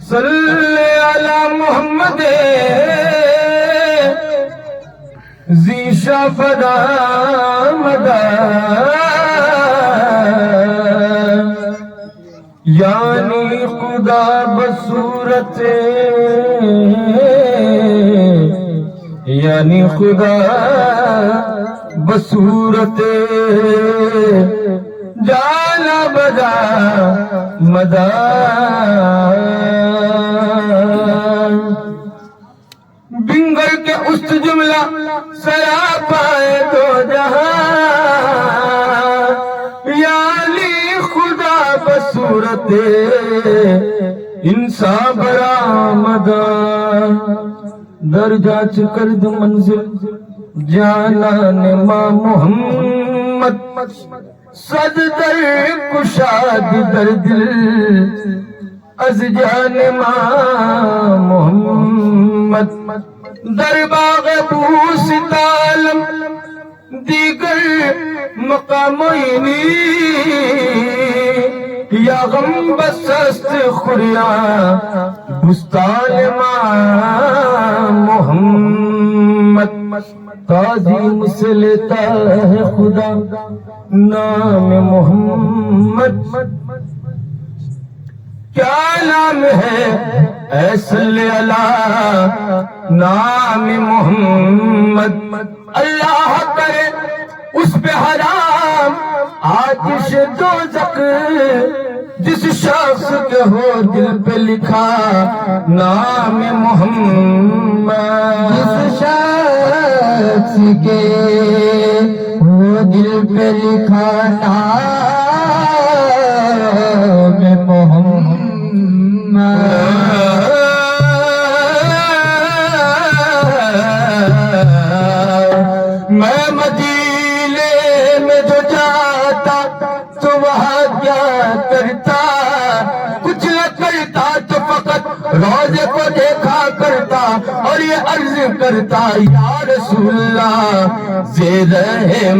सल्ले अला मोहम्मद ज़ीशा फदा मदा यानी खुदा बसूरत यानी खुदा बसूरत जाना बदा मदा बिंगल के उस जुमला सरा पाए दो जहां यानी खुदा बसूरत इंसा बरामदा दर्जा कर दो मंजिल जाना ने मां मोहम्मद सददर कुशाद दर दिल अज जान मां मोहम्मद दरबाग बूसितालम दीगर मकामोइनी या गम बसस्त खुरिया बुस्तान मां मोहम्मद ताज़ीम से लेता है खुदा नाम मोहम्मद क्या नाम है ऐसले अला नाम मोहम्मद अल्लाह करे उस पे हराम आतिश दोज़ख जिस शख्स के हो दिल पे लिखा नाम मोहम्मद जिस शख्स के हो दिल पे लिखा नाम मोहम्मद मैं मदीने में जो जाता तो वहाँ क्या करता कुछ न करता तो फकत रोजे को देखा करता और ये अर्ज करता या रसूलल्लाह से रहे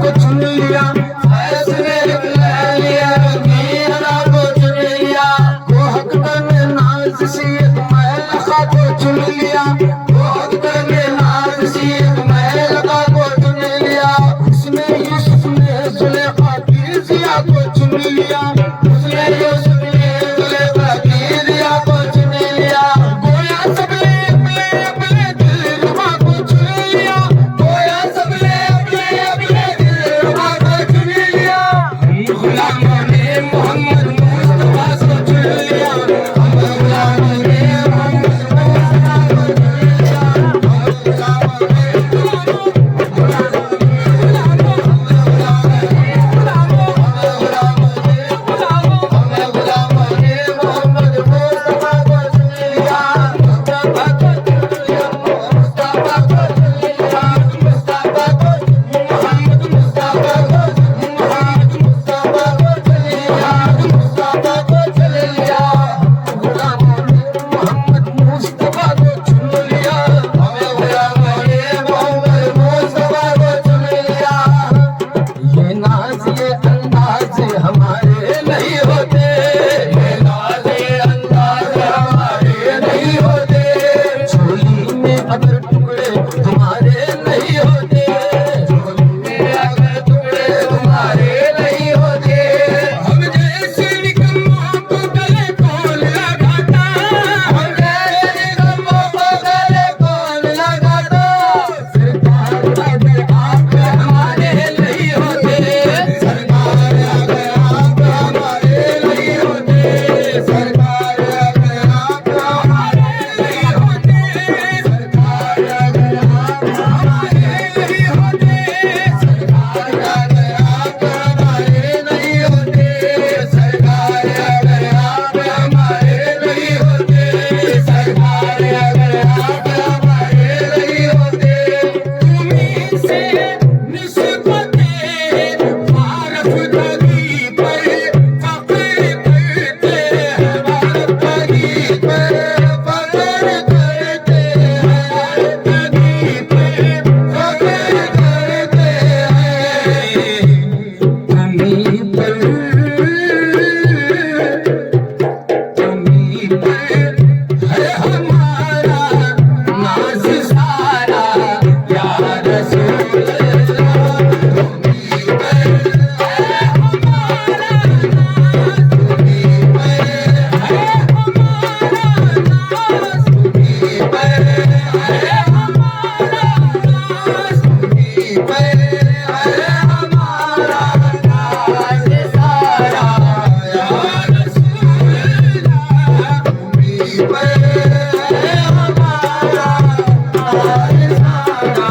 को चुन लिया, फैसले ले लिया, रंगीन अदा को चुन लिया, वो हकदर में नाज सी एक महल का को चुन लिया, वो हकदर में नाज सी एक महल का को चुन लिया, उसने यूसुफ ने जुलेखा की जिया को चुन लिया, उसने यूसुफ ने जुलेखा की जिया को चुन लिया, गोया सबने अपने अपने दिलरुबा को चुन लिया, गोया सबने अपने अपने दिलरुबा को चुन लिया, हम गुलामों ने मोहम्मद मुस्तफा को चुन लिया, हम गुलामों ने मोहम्मद मुस्तफा को चुन लिया, हम गुलामों ने हमारे नहीं होते, ये नाज़ ये अंदाज़ हमारे नहीं होते, झोली में अगर टुकड़े तुम्हारे नहीं होते, झोली में अगर टुकड़े तुम्हारे नहीं होते, हम जैसे निकम्मों को गले कौन लगाता, हम जैसे निकम्मों को गले कौन लगाता, सरकार अगर आप हमारे नहीं होते, सरकार अगर आप हमारे नहीं होते, सरकार अगर आप हमारे नहीं होते, सरकार अगर आप हमारे नहीं होते, सरकार अगर आप हमारे नहीं होते, सरकार अगर आप हमारे नहीं होते, सरकार अगर आप हमारे नहीं होते, तुम्हीं से निस्बते भारत नदी पर फख्र करते हैं, भारत नदी पर फख्र करते हैं, भारत नदी पर फख्र करते हैं, तुम्हीं पर है हमारा नाज़ सारा, या रसूल अल्लाह, तुम्हीं पर है हमारा नाज़, तुम्हीं पर है हमारा नाज़, तुम्हीं पर है हमारा नाज़, तुम्हीं पर है हमारा नाज़ सारा, या रसूल अल्लाह, तुम्हीं पर है हमारा नाज़ सारा,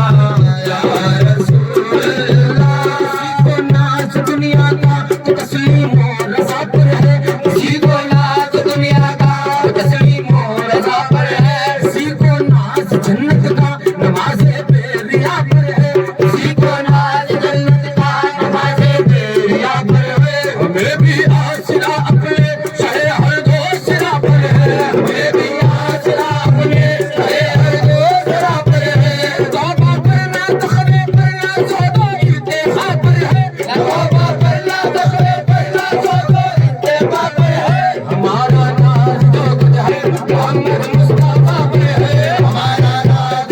या रसूल अल्लाह, किसी को नाज दुनिया का तो तस्लीम और रज़ा पर है, किसी को नाज दुनिया का तो तस्लीम और रज़ा पर है, किसी को नाज जन्नत का नमाज़े बेरिया पर है, किसी को नाज जन्नत का नमाज़े बेरिया पर है, हमें भी आसरा अपने शहे हर दोसरा पर है, हमें भी आसरा अपने शहे हर दोसरा पर है, तौबा करना तखरे करना सौदा इत्तेखा पर है, तौबा करना तखरे करना सौदा इत्तेखा पर है, हमारा नाज जो कुछ है मोहम्मद मुस्तफा पर है, हमारा नाज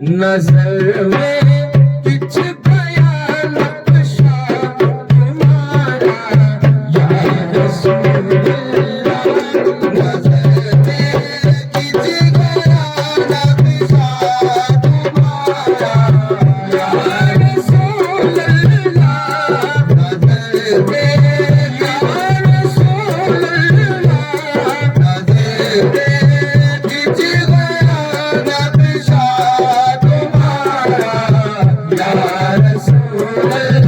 नजर में पिछ गया नक्शा तुम्हारा या रसूल अल्लाह। नजर में पिछ गया नक्शा तुम्हारा या रसूल अल्लाह। नजर में या रसूल अल्लाह। नजर में पिछ गया नक्शा या रसूल